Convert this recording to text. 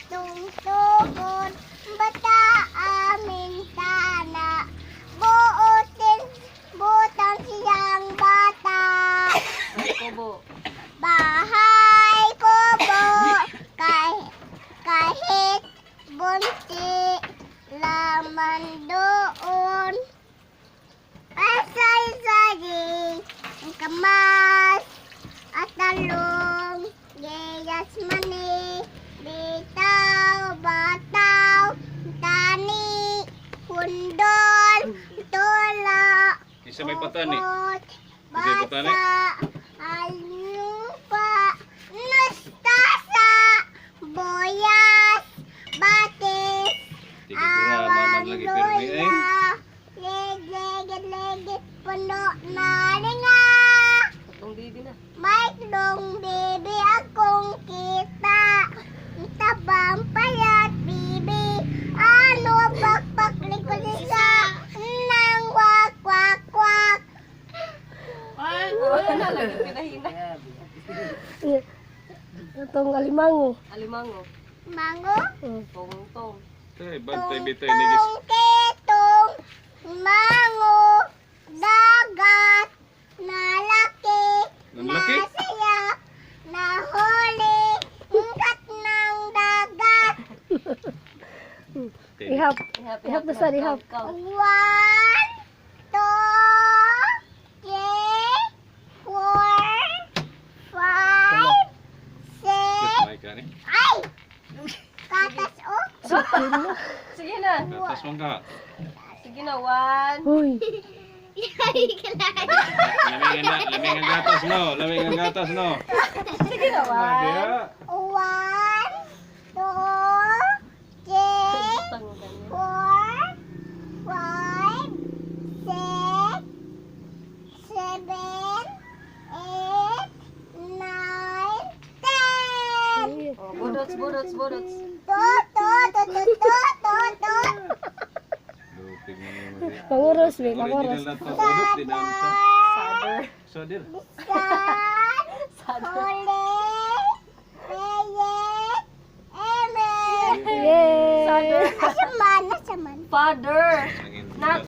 tungtungon, bata amin sana. Buutin, butang siyang bata. Kubo. Bahay kubo, kahit bunti laman doon. Asay-sayi, kamas at talong, gayas mani, bitaw, bataw, tani, hundol, tula, Isa may patani. upot, Isa may patani. basa, alupa, nustasa, boyas, batis, Sige, dura, maman lagi pirmi eh. legit puno na nga. Itong bibi na. Mike dong baby akong kita. Tabang payat bibi. Ano bakbak likod sa nang wak wak wak. Wala na lagi pinahina. Itong alimango. Alimango. Mango. Tong-tong. Tay, bantay bitay nagis. Tungtong ketong. Mango. Dagat. Nalaki. Nanlaki? Nasaya. Nahuli. Ingkat ng dagat. Ihap. Ihap na sa ihap. Count. 1, 2, 3, 4, 5, 6. May ka ni. Ay! Katas o? Sige na. Gatas mo ka. Sige na. 1. Uy. Lamig ang gatas no. Lamig ang gatas no. Sige na. 1. Diya. 1, 2, 3, 4, 5, 6, 7, 8, 9, 10. Oh, budots, budots, budots. To. Lupig mo naman. Panguros, be. Original Panguros. na to. Udot, tinaan siya. Sadder. Sodir. San, Sadder. Huli, Peyet, Emer. Yay! Sadder. Asaman. Father.